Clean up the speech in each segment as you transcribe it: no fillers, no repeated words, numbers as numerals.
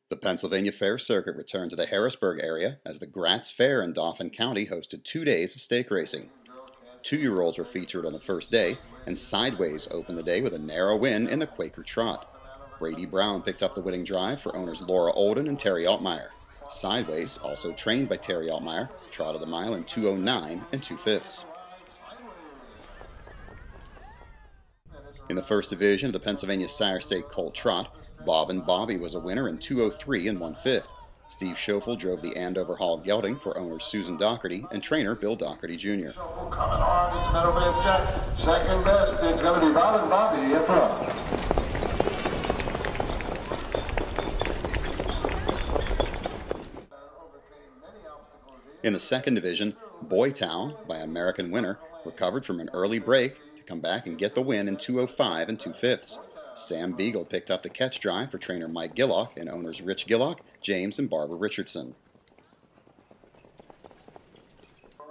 The Pennsylvania Fair Circuit returned to the Harrisburg area as the Gratz Fair in Dauphin County hosted 2 days of stake racing. 2-year-olds were featured on the first day, and Sideways opened the day with a narrow win in the Quaker Trot. Brady Brown picked up the winning drive for owners Laura Olden and Terry Altmeyer. Sideways, also trained by Terry Altmeyer, trotted the mile in 2:09 2/5. In the first division of the Pennsylvania Sire State Colt Trot, Bob and Bobby was a winner in 2:03 1/5. Steve Schoeffel drove the Andover Hall gelding for owners Susan Doherty and trainer Bill Doherty Jr. Coming hard, it's middleweight check. Second best, it's going to be Bob and Bobby in front. In the second division, Boytown, by American Winner, recovered from an early break to come back and get the win in 2:05 2/5. Sam Beagle picked up the catch drive for trainer Mike Gillock and owners Rich Gillock, James, and Barbara Richardson.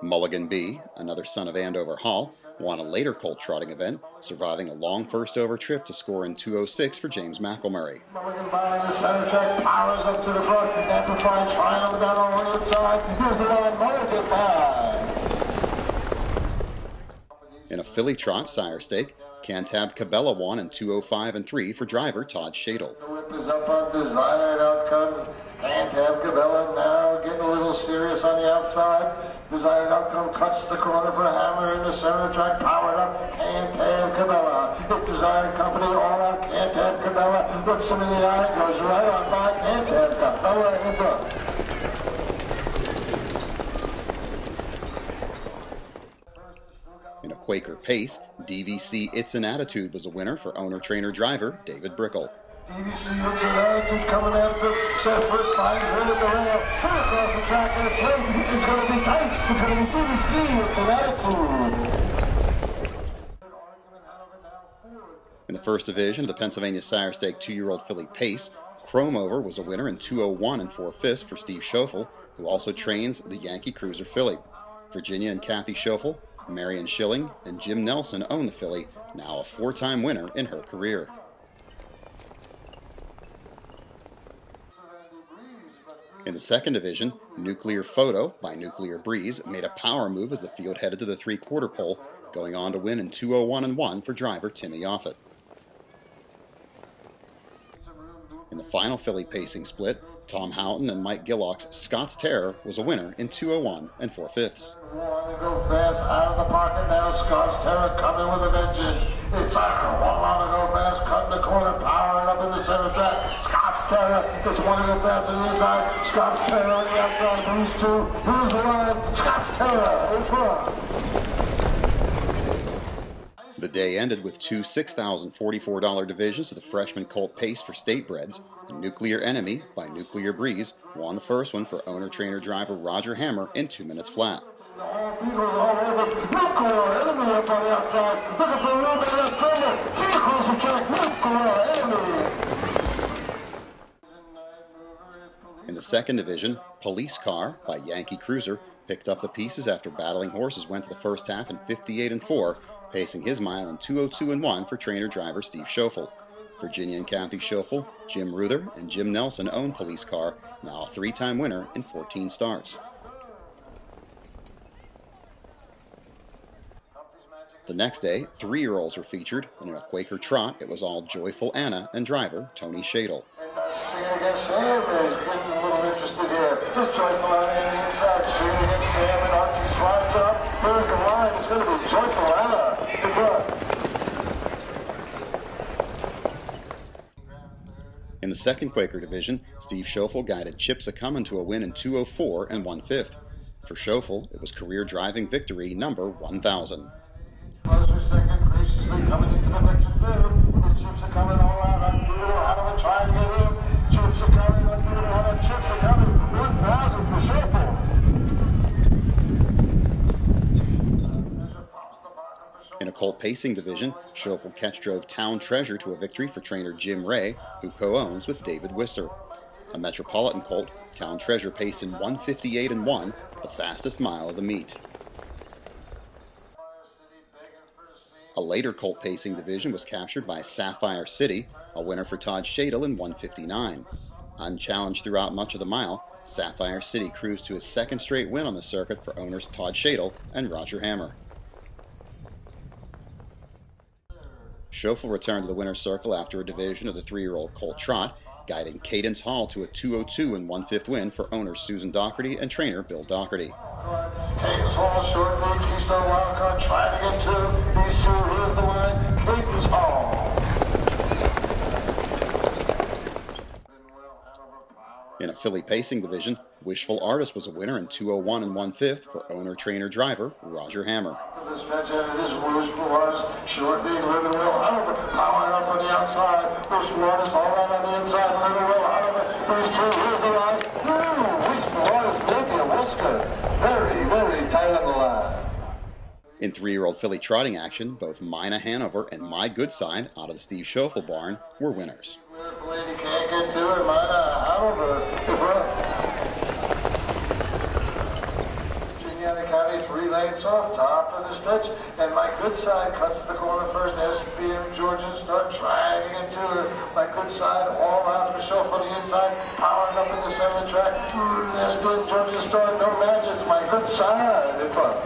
Mulligan B, another son of Andover Hall, won a later colt trotting event, surviving a long first over trip to score in 2:06 for James McElmurray. Mulligan behind the center check, powers up to the front, amplified, trying over down on the inside. Here's the line, Mulligan by. In a filly trot sire stake, Cantab Cabela won in 2:05 3 for driver Todd Shadle. The whip is up on Desired Outcome. Cantab Cabela now getting a little serious on the outside. Desired Outcome cuts the corner for Hammer in the center track, powered up. Cantab Cabela. It's Desired Company all out. Cantab Cabela looks him in the eye, goes right on by Cantab Cabela in front. In a Quaker pace, DVC It's an Attitude was a winner for owner-trainer-driver David Brickle. DVC It's an Attitude coming after Sept, finds her at the rail, put across the track and it's late. It's going to be tight. It's going to be DVC It's an Attitude. In the first division of the Pennsylvania Sire Stake 2-year-old filly Pace, Chrome Over was a winner in 2:01 4/5 for Steve Schoeffel, who also trains the Yankee Cruiser filly. Virginia and Kathy Schoeffel, Marion Schilling, and Jim Nelson own the filly, now a 4-time winner in her career. In the second division, Nuclear Photo by Nuclear Breeze made a power move as the field headed to the 3/4 pole, going on to win in 2:01 1 for driver Timmy Offit. In the final filly pacing split, Tom Houghton and Mike Gillock's Scott's Terror was a winner in 2:01 4/5. Go fast out of the pocket now. Scott's Terror coming with a vengeance. It's after one on to go fast, cutting the corner, powering up in the center track. Scott's Terror, it's one to go fast on the inside. Scott's Terror on the outside. Who's two? Who's the line? Scott's Terror in front. The day ended with 2 $6,044 divisions of the freshman colt pace for statebreds. The Nuclear Enemy by Nuclear Breeze won the first one for owner-trainer-driver Roger Hammer in 2 minutes flat. In the second division, Police Car by Yankee Cruiser picked up the pieces after battling horses went to the first half in 58 4, pacing his mile in 2:02 1 for trainer-driver Steve Schoeffel. Virginia and Kathy Schoeffel, Jim Ruther, and Jim Nelson own Police Car, now a 3-time winner in 14 starts. The next day, 3-year-olds were featured, and in a Quaker Trot, it was all Joyful Anna and driver Tony Shadle. Singing against Sam is getting a little interested here. This Joyful Anna inside, singing against Sam, and Archie slides up. Here's the line. It's going to be Joyful Anna in front. In the second Quaker division, Steve Schoeffel guided Chips A-Comin' to a win in 2:04 1/5. For Schoeffel, it was career driving victory number 1,000. Second, graciously coming into the picture third. The Chips are coming all out on Doodle. How do we try to get him? Chips are coming on Doodle. How do Chips are coming? 1,000 for Schoeffel. In a colt pacing division, Schoeffel catch drove Town Treasure to a victory for trainer Jim Ray, who co-owns with David Wisser. A Metropolitan colt, Town Treasure paced in 1:58 1, the fastest mile of the meet. A later colt pacing division was captured by Sapphire City, a winner for Todd Shadle in 1:59. Unchallenged throughout much of the mile, Sapphire City cruised to his second straight win on the circuit for owners Todd Shadle and Roger Hammer. Schoeffel returned to the winner's circle after a division of the 3-year-old Colt Trot, guiding Cadence Hall to a 2:02 1/5 win for owners Susan Doherty and trainer Bill Doherty. Cadence Hall, short lead, Keystone Wildcard, trying to get two. These two lead the line. Cadence Hall. In a filly pacing division, Wishful Artist was a winner in 2:01 1/5 for owner trainer driver Roger Hammer. This match it is Wishful Artist, short lead, Living Will Hanover, powering up on the outside. Wishful Artist all right on the inside, Living Will Hanover. These two lead the line. Wishful Artist, maybe a whisker. Very, very tight on the line. In 3-year-old filly trotting action, both Mina Hanover and My Good Side, out of the Steve Schoeffel barn, were winners. Lady can't get to it, Mina Hanover. Virginia County, 3 lanes off, top of the stretch, and My Good Side cuts the corner first. SPM Georgia start trying to get to her. My Good Side all out for Schoeffel on the inside, powering up in the center track. SPM Georgia start, no match, it's My Good Side in front.